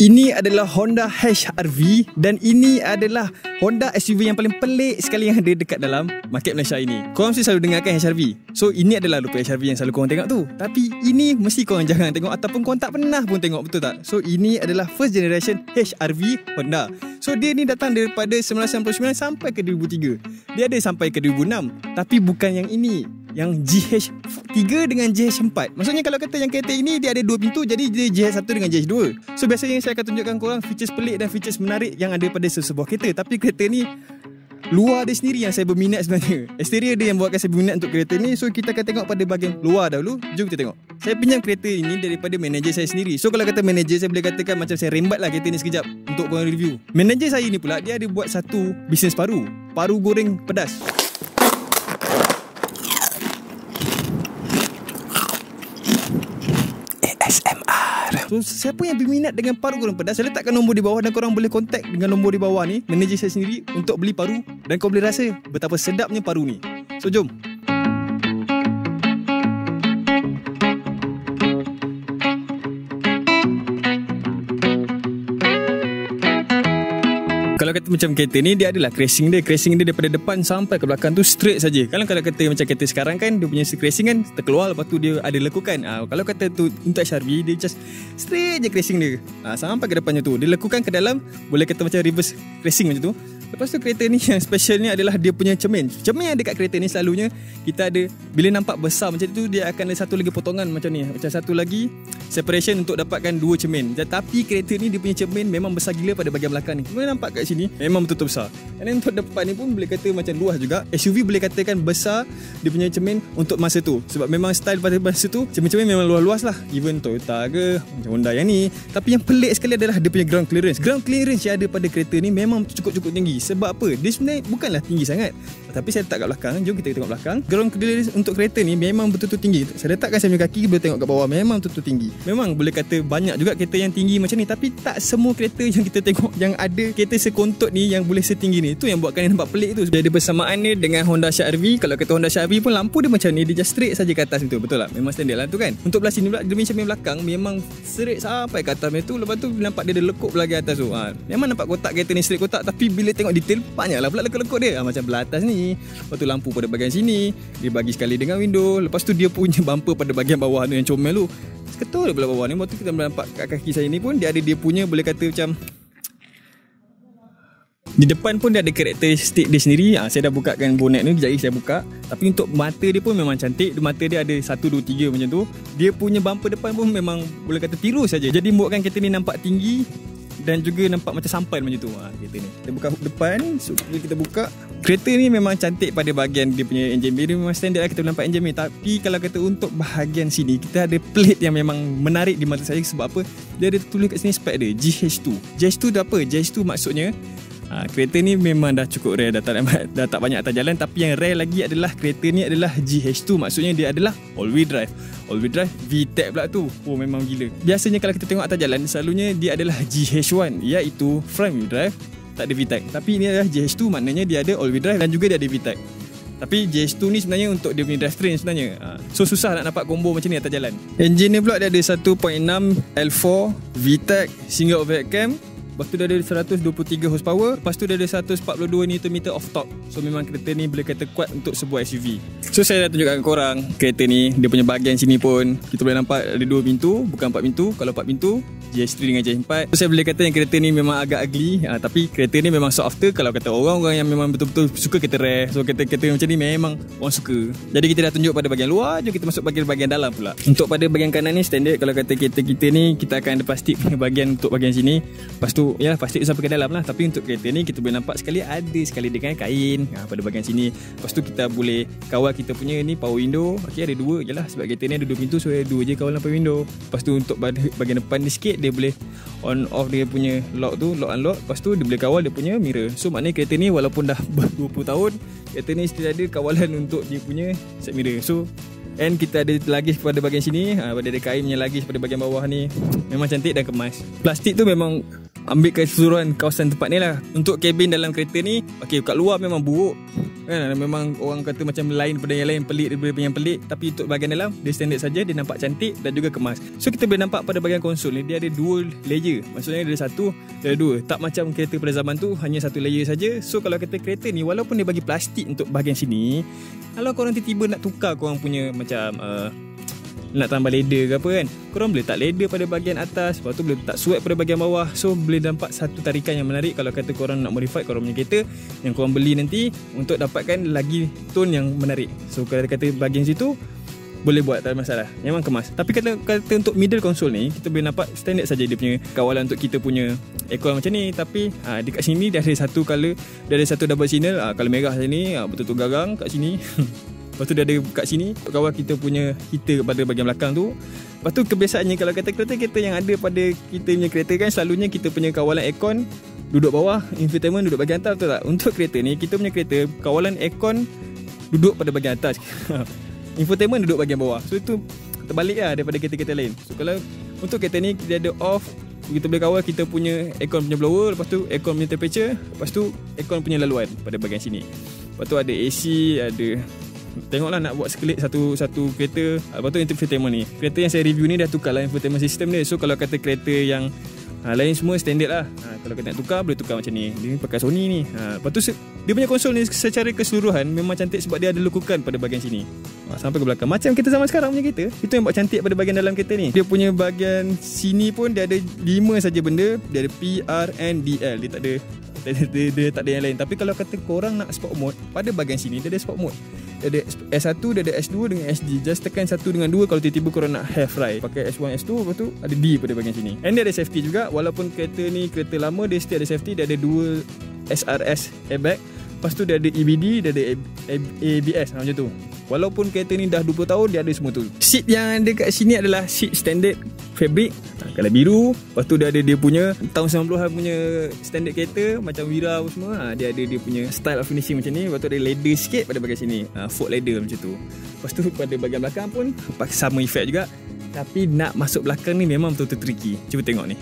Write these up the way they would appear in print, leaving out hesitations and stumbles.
Ini adalah Honda HR-V dan ini adalah Honda SUV yang paling pelik sekali yang ada dekat dalam market Malaysia ini. Korang mesti selalu dengarkan HR-V. So ini adalah rupa HR-V yang selalu korang tengok tu. Tapi ini mesti korang jangan tengok ataupun korang tak pernah pun tengok, betul tak? So ini adalah first generation HR-V Honda. So dia ni datang daripada 1999 sampai ke 2003. Dia ada sampai ke 2006. Tapi bukan yang ini, yang GH3 dengan GH4. Maksudnya kalau kata yang kereta ini dia ada 2 pintu, jadi dia GH1 dengan GH2. So biasanya saya akan tunjukkan korang features pelik dan features menarik yang ada pada sebuah kereta. Tapi kereta ni luar dia sendiri yang saya berminat sebenarnya. Exterior dia yang buatkan saya berminat untuk kereta ni. So kita akan tengok pada bahagian luar dahulu. Jom kita tengok. Saya pinjam kereta ini daripada manager saya sendiri. So kalau kata manager, saya boleh katakan macam saya rembat lah kereta ni sekejap untuk korang review. Manager saya ni pula, dia ada buat satu bisnes paru goreng pedas. ASMR. So siapa yang berminat dengan paru goreng pedas, saya letakkan nombor di bawah dan korang boleh contact dengan nombor di bawah ni, manager saya sendiri, untuk beli paru. Dan kau boleh rasa betapa sedapnya paru ni. So jom. Kalau kata macam kereta ni, dia adalah crashing dia daripada depan sampai ke belakang tu straight saja. Kalau kata macam kereta sekarang kan, dia punya crashing kan terkeluar, lepas tu dia ada lekukan. Kalau kata tu untuk HR-V, dia just straight je crashing dia. Sampai ke depannya tu. Dia lekukan ke dalam, boleh kata macam reverse crashing macam tu. Lepas tu kereta ni yang special ni adalah dia punya cermin. Cermin yang dekat kereta ni selalunya kita ada, bila nampak besar macam tu, dia akan ada satu lagi potongan macam ni. Macam satu lagi separation untuk dapatkan dua cermin. Tapi kereta ni dia punya cermin memang besar gila pada bahagian belakang ni. Boleh nampak kat sini memang betul-betul besar. Dan untuk depan ni pun boleh kata macam luas juga. SUV boleh katakan besar dia punya cermin untuk masa tu. Sebab memang style pada masa tu cermin-cermin memang luas-luas lah. Even Toyota ke macam Honda yang ni. Tapi yang pelik sekali adalah dia punya ground clearance. Ground clearance yang ada pada kereta ni memang cukup-cukup tinggi. Sebab apa? Dia sebenarnya bukanlah tinggi sangat. Tapi saya letak kat belakang. Jom kita tengok belakang. Ground clearance untuk kereta ni memang betul-betul tinggi. Saya letakkan saya punya kaki, boleh tengok kat bawah. Memang betul-betul tinggi. Memang boleh kata banyak juga kereta yang tinggi macam ni. Tapi tak semua kereta yang kita tengok yang ada kereta sekontot ni yang boleh setinggi ni. Itu yang buatkan dia nampak pelik tu. Jadi bersamaan ni dengan Honda HR-V. Kalau kata Honda HR-V pun lampu dia macam ni. Dia just straight saja ke atas tu. Betul tak? Memang standard lah tu kan. Untuk belah sini pula, dia punya cermin belakang memang straight sampai ke atas tu. Lepas tu nampak dia ada lekuk belakang atas tu. Memang nampak kotak kereta ni straight kotak. Tapi bila tengok detail, banyaklah pula lekuk-lekuk dia. Macam belah atas ni. Lepas tu lampu pada bahagian sini. Dia bagi sekali dengan window. Lepas tu dia punya bumper pada bahagian bawah tu yang comel tu. Ketul dia belah bawah ni. Lepas tu kita boleh nampak kat kaki saya ni pun dia ada dia punya, boleh kata macam di depan pun dia ada karakteristik dia sendiri. Saya dah bukakan bonet ni, kejap lagi saya buka. Tapi untuk mata dia pun memang cantik. Mata dia ada 1, 2, 3 macam tu. Dia punya bumper depan pun memang boleh kata tirus saja. Jadi buatkan kereta ni nampak tinggi dan juga nampak macam sampan macam tu. Kereta ni kita buka hook depan. So kita buka, kereta ni memang cantik pada bahagian dia punya engine bay. Dia memang standard lah kita nampak engine bay. Tapi kalau kata untuk bahagian sini, kita ada plate yang memang menarik di mata saya. Sebab apa? Dia ada tulis kat sini spek dia GH2. GH2 tu apa? GH2 maksudnya kereta ni memang dah cukup rare, dah tak banyak atas jalan. Tapi yang rare lagi adalah kereta ni adalah GH2. Maksudnya dia adalah all wheel drive. All wheel drive VTEC pula tu. Memang gila. Biasanya kalau kita tengok atas jalan, selalunya dia adalah GH1, iaitu front wheel drive, tak ada VTEC. Tapi ini adalah GH2, maknanya dia ada all wheel drive dan juga dia ada VTEC. Tapi GH2 ni sebenarnya untuk dia punya drivetrain sebenarnya. So susah nak dapat combo macam ni atas jalan. Engine ni pula dia ada 1.6 L4 VTEC single overhead cam. Lepas tu dia ada 123 horsepower. Lepas tu dia ada 142 Nm of torque. So memang kereta ni boleh kata kuat untuk sebuah SUV. So saya dah tunjukkan ke korang kereta ni. Dia punya bahagian sini pun kita boleh nampak ada 2 pintu, bukan 4 pintu. Kalau 4 pintu GH3 dengan GH4. So saya boleh kata yang kereta ni memang agak ugly. Tapi kereta ni memang sought after. Kalau kata orang-orang yang memang betul-betul suka kereta rare, so kereta macam ni memang orang suka. Jadi kita dah tunjuk pada bahagian luar. Jom kita masuk bahagian dalam pula. Untuk pada bahagian kanan ni standard. Kalau kata kereta kita ni, kita akan ada plastik punya bahagian untuk bahagian sini. Lepas tu yalah, plastik sampai ke dalam lah. Tapi untuk kereta ni kita boleh nampak sekali ada sekali dengan kain pada bahagian sini. Lepas tu kita boleh kawal kita punya ni power window. Okey, ada 2 je lah. Sebab kereta ni ada 2 pintu, so ada 2 je kawalan power window. Lepas tu untuk bahagian depan ni sikit, dia boleh on off dia punya lock tu, lock unlock. Lepas tu dia boleh kawal dia punya mirror. So maknanya kereta ni walaupun dah 20 tahun, kereta ni still ada kawalan untuk dia punya side mirror. So and kita ada lagis pada bahagian sini. Ada kain punya lagis pada bahagian bawah ni. Memang cantik dan kemas. Plastik tu memang ambil keseluruhan kawasan tempat ni lah. Untuk kabin dalam kereta ni, okey, kat luar memang buruk. kan. Memang orang kata macam lain daripada yang lain, pelik daripada yang pelik. Tapi untuk bahagian dalam dia standard saja, dia nampak cantik dan juga kemas. So kita boleh nampak pada bahagian konsol ni dia ada dual layer. Maksudnya dia ada satu, dia ada dua. Tak macam kereta pada zaman tu hanya satu layer saja. So kalau kata kereta ni walaupun dia bagi plastik untuk bahagian sini, kalau korang tiba-tiba nak tukar korang punya macam nak tambah leather ke apa kan, korang boleh tak leather pada bahagian atas, lepas tu boleh tak sweat pada bahagian bawah. So boleh nampak satu tarikan yang menarik kalau kata korang nak modify korang punya kereta yang korang beli nanti untuk dapatkan lagi tone yang menarik. So kalau kata bahagian situ boleh buat, tak ada masalah, memang kemas. Tapi kata untuk middle console ni kita boleh nampak standard saja dia punya kawalan untuk kita punya aircon macam ni. Tapi dekat sini dia ada satu color, dia ada satu double signal, color merah sini, betul-betul garang kat sini. Lepas tu dia ada kat sini kawal kita punya heater pada bahagian belakang tu. Lepas tu kebiasaannya kalau kata kereta-kereta yang ada pada kita punya kereta kan, selalunya kita punya kawalan aircon duduk bawah, infotainment duduk bahagian atas, betul tak? Untuk kereta ni, kita punya kereta kawalan aircon duduk pada bahagian atas. Infotainment duduk bahagian bawah. So itu terbalik lah daripada kereta-kereta lain. So kalau untuk kereta ni dia ada off, kita boleh kawal kita punya aircon punya blower, lepas tu aircon punya temperature, lepas tu aircon punya laluan pada bahagian sini. Lepas tu ada AC, ada, tengoklah nak buat sekelip satu kereta. Lepas tu infotainment ni, kereta yang saya review ni dah tukar lah infotainment system dia. So kalau kata kereta yang lain semua standard lah. Kalau kita nak tukar, boleh tukar macam ni. Dia pakai Sony ni. Lepas tu dia punya konsol ni secara keseluruhan memang cantik sebab dia ada lekukan pada bahagian sini sampai ke belakang. Macam kita zaman sekarang punya kereta. Itu yang buat cantik pada bahagian dalam kereta ni. Dia punya bahagian sini pun dia ada 5 saja benda. Dia ada P, R, N, D, L. Dia tak ada dia tak ada yang lain. Tapi kalau kata korang nak sport mode, pada bahagian sini dia ada sport mode. Dia ada S1, dia ada S2 dengan SD. Just tekan 1 dengan 2 kalau tiba-tiba korang nak have ride. Pakai S1, S2, lepas tu ada D pada bahagian sini. And dia ada safety juga. Walaupun kereta ni kereta lama, dia still ada safety. Dia ada dual SRS airbag. Lepas tu dia ada EBD, dia ada ABS macam tu. Walaupun kereta ni dah 20 tahun, dia ada semua tu. Seat yang ada kat sini adalah seat standard fabric, color biru. Lepas tu dia ada dia punya tahun 90-an punya standard kereta macam Wira semua. Dia ada dia punya style of finishing macam ni. Lepas tu ada leather sikit pada bahagian sini, Ford leather macam tu. Lepas tu pada bahagian belakang pun sama effect juga. Tapi nak masuk belakang ni memang betul-betul tricky. Cuba tengok ni.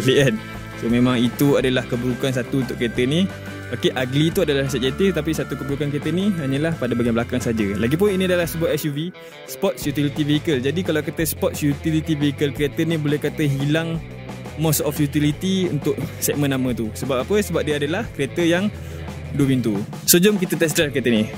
Pelik kan? So memang itu adalah keburukan satu untuk kereta ni. Okey, ugly tu adalah subjektif, tapi satu keburukan kereta ni hanyalah pada bahagian belakang saja. Lagipun ini adalah sebuah SUV, Sports Utility Vehicle. Jadi kalau kata Sports Utility Vehicle, kereta ni boleh kata hilang most of utility untuk segmen nama tu. Sebab apa? Sebab dia adalah kereta yang 2 pintu. So jom kita test drive kereta ni.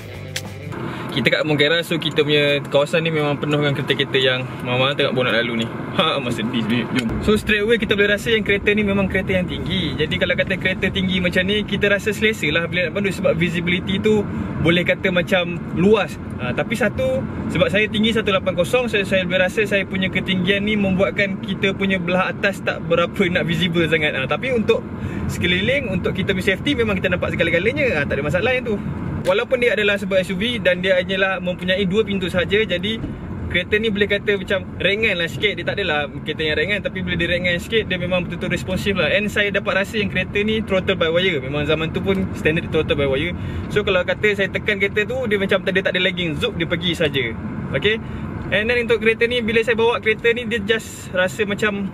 Kita kat Moncarat, so kita punya kawasan ni memang penuh dengan kereta-kereta yang mahal-mahal. Tengok bonnet lalu ni. Masa sedih. Jom. So straight away kita boleh rasa yang kereta ni memang kereta yang tinggi. Jadi kalau kata kereta tinggi macam ni, kita rasa selesa lah bila nak pandu. Sebab visibility tu boleh kata macam luas. Tapi satu, sebab saya tinggi 180, saya boleh rasa saya punya ketinggian ni membuatkan kita punya belah atas tak berapa nak visible sangat. Tapi untuk sekeliling, untuk kita punya safety, memang kita nampak segala-galanya. Tak ada masalah yang tu. Walaupun dia adalah sebuah SUV dan dia hanyalah mempunyai 2 pintu saja, jadi kereta ni boleh kata macam ringan lah sikit. Dia tak adalah kereta yang ringan, tapi bila dia ringan sikit, dia memang betul-betul responsif lah. And saya dapat rasa yang kereta ni throttle by wire. Memang zaman tu pun standard throttle by wire. So kalau kata saya tekan kereta tu, dia macam dia tak ada lagging, zup dia pergi saja. Okay. And then untuk kereta ni, bila saya bawa kereta ni, dia just rasa macam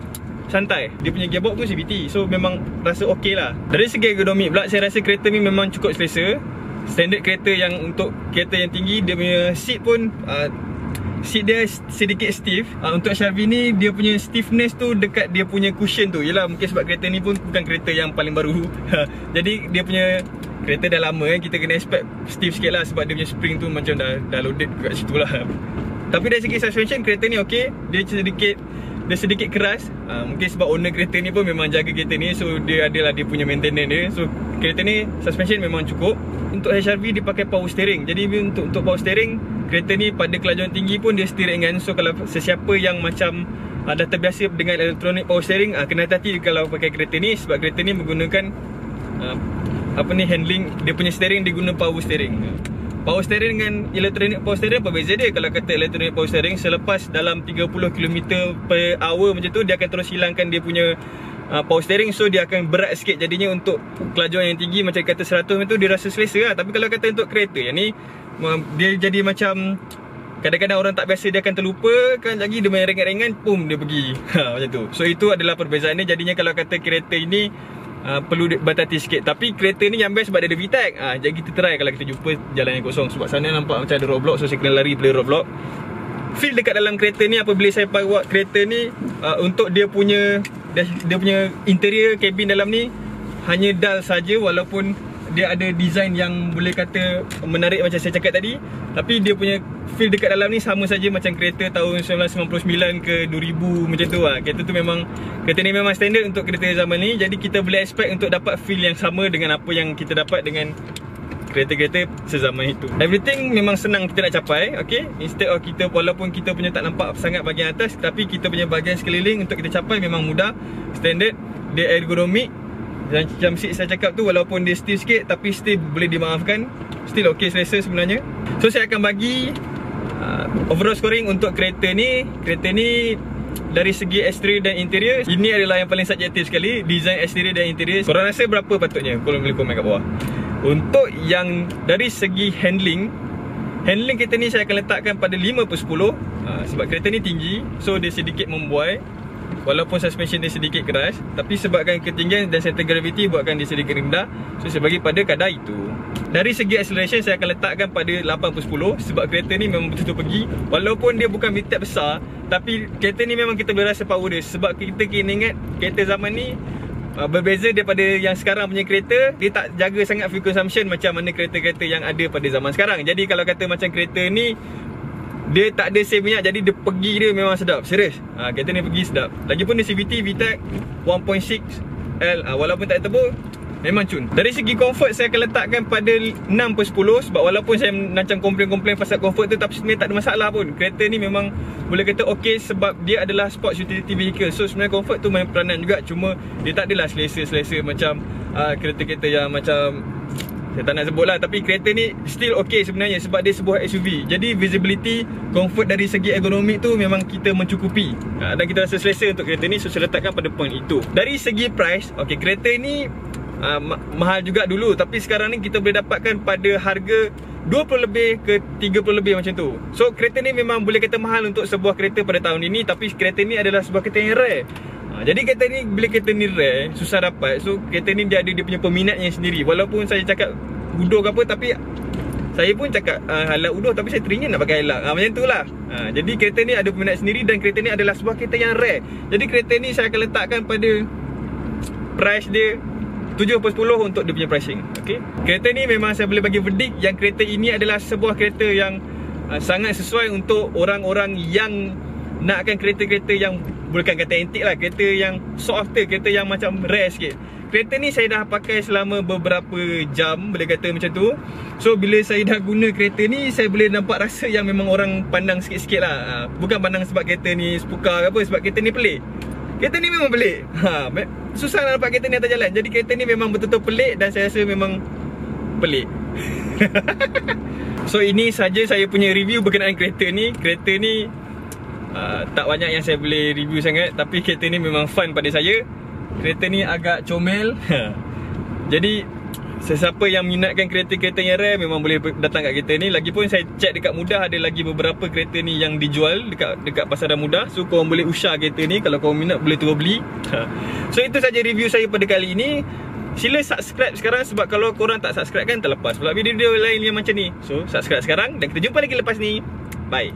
santai. Dia punya gearbox tu CVT, so memang rasa okey lah. Dari segi ergonomik pula, saya rasa kereta ni memang cukup selesa. Standard kereta yang untuk kereta yang tinggi, dia punya seat pun seat dia sedikit stiff. Untuk HRV ni, dia punya stiffness tu dekat dia punya cushion tu. Yelah, mungkin sebab kereta ni pun bukan kereta yang paling baru. Jadi dia punya kereta dah lama, kita kena expect stiff sikit lah. Sebab dia punya spring tu macam dah loaded kat situ lah. Tapi dari segi suspension, kereta ni okey. Dia sedikit keras. Mungkin sebab owner kereta ni pun memang jaga kereta ni, so dia adalah dia punya maintenance dia. So kereta ni suspension memang cukup. Untuk HRV dia pakai power steering. Jadi untuk power steering, kereta ni pada kelajuan tinggi pun dia still ringan. So kalau sesiapa yang macam dah terbiasa dengan elektronik power steering, kena hati-hati kalau pakai kereta ni, sebab kereta ni menggunakan handling, dia punya steering dia guna power steering. Power steering dengan elektronik power steering apa beza dia? Kalau kata elektronik power steering, selepas dalam 30 km per hour macam tu, dia akan terus hilangkan dia punya power steering. So dia akan berat sikit jadinya untuk kelajuan yang tinggi. Macam kata 100 macam tu dia rasa selesa lah. Tapi kalau kata untuk kereta yang ni, dia jadi macam kadang-kadang orang tak biasa, dia akan terlupa kan, lagi dia main ringan-ringan, pum dia pergi. Macam tu. So itu adalah perbezaan ni. Jadinya kalau kata kereta ini perlu berhati-hati sikit. Tapi kereta ni yang best sebab dia ada VTEC. Jadi kita try kalau kita jumpa jalan yang kosong. Sebab sana nampak macam ada roadblock, so saya kena lari play roadblock. Feel dekat dalam kereta ni apabila saya bawa kereta ni, untuk dia punya interior cabin dalam ni hanya dull saja, walaupun dia ada design yang boleh kata menarik macam saya cakap tadi. Tapi dia punya feel dekat dalam ni sama saja macam kereta tahun 1999 ke 2000 macam tu lah. Kereta ni memang standard untuk kereta zaman ni. Jadi kita boleh expect untuk dapat feel yang sama dengan apa yang kita dapat dengan kereta-kereta sezaman itu. Everything memang senang kita nak capai, okay? Instead of kita, walaupun kita punya tak nampak sangat bahagian atas, tapi kita punya bahagian sekeliling untuk kita capai memang mudah, standard, dia ergonomik. Dan jam seat saya cakap tu, walaupun dia stiff sikit tapi still boleh dimaafkan, still ok, selesa sebenarnya. So saya akan bagi overall scoring untuk kereta ni. Kereta ni dari segi exterior dan interior, ini adalah yang paling subjektif sekali, design exterior dan interior. Korang rasa berapa patutnya? Korang boleh komen kat bawah. Untuk yang dari segi handling kereta ni saya akan letakkan pada 5/10. Sebab kereta ni tinggi, so dia sedikit membuai. Walaupun suspension dia sedikit keras, tapi sebabkan ketinggian dan center gravity buatkan dia sedikit rendah, so saya bagi pada kadar itu. Dari segi acceleration saya akan letakkan pada 8/10. Sebab kereta ni memang betul-betul pergi. Walaupun dia bukan VTEC besar, tapi kereta ni memang kita boleh rasa power dia. Sebab kita kena ingat kereta zaman ni berbeza daripada yang sekarang punya kereta. Dia tak jaga sangat fuel consumption macam mana kereta-kereta yang ada pada zaman sekarang. Jadi kalau kata macam kereta ni, dia tak ada save minyak, jadi dia pergi dia memang sedap. Serius, kereta ni pergi sedap. Lagipun dia CVT VTEC 1.6L, walaupun tak turbo, memang cun. Dari segi comfort saya akan letakkan pada 6/10. Sebab walaupun saya macam komplain-komplain pasal comfort tu, tapi sebenarnya tak ada masalah pun. Kereta ni memang boleh kata ok, sebab dia adalah sports utility vehicle. So sebenarnya comfort tu main peranan juga. Cuma dia tak adalah selesa-selesa macam kereta-kereta yang macam, saya tak nak sebut lah, tapi kereta ni still ok sebenarnya sebab dia sebuah SUV. Jadi visibility, comfort dari segi ergonomik tu memang kita mencukupi, dan kita rasa selesa untuk kereta ni. So saya letakkan pada point itu. Dari segi price, ok, kereta ni mahal juga dulu, tapi sekarang ni kita boleh dapatkan pada harga 20 lebih ke 30 lebih macam tu. So kereta ni memang boleh kata mahal untuk sebuah kereta pada tahun ini, tapi kereta ni adalah sebuah kereta yang rare. Jadi kereta ni, bila kereta ni rare, susah dapat. So kereta ni dia ada dia punya peminatnya sendiri. Walaupun saya cakap uduh ke apa, tapi saya pun cakap highlight uduh, tapi saya teringin nak pakai highlight, macam tu lah. Jadi kereta ni ada peminat sendiri, dan kereta ni adalah sebuah kereta yang rare. Jadi kereta ni saya akan letakkan pada price dia 7/10 untuk dia punya pricing. Okay? Kereta ni memang saya boleh bagi verdict yang kereta ini adalah sebuah kereta yang sangat sesuai untuk orang-orang yang nakkan kereta-kereta yang bukan kata antik lah, kereta yang sought after, kereta yang macam rare sikit. Kereta ni saya dah pakai selama beberapa jam, boleh kata macam tu. So bila saya dah guna kereta ni, saya boleh nampak rasa yang memang orang pandang sikit-sikit lah. Bukan pandang sebab kereta ni spukar ke apa, sebab kereta ni pelik. Kereta ni memang pelik. Susah nak dapat kereta ni atas jalan. Jadi kereta ni memang betul-betul pelik, dan saya rasa memang pelik. So ini saja saya punya review berkenaan kereta ni. Kereta ni tak banyak yang saya boleh review sangat, tapi kereta ni memang fun pada saya. Kereta ni agak comel. Jadi sesiapa yang minatkan kereta-kereta yang rare memang boleh datang kat kereta ni. Lagipun saya check dekat Mudah, ada lagi beberapa kereta ni yang dijual dekat pasaran Mudah. So korang boleh usah kereta ni, kalau korang minat boleh terus beli. So itu saja review saya pada kali ini. Sila subscribe sekarang, sebab kalau korang tak subscribe kan terlepas pula video-video lain yang macam ni. So subscribe sekarang, dan kita jumpa lagi lepas ni. Bye.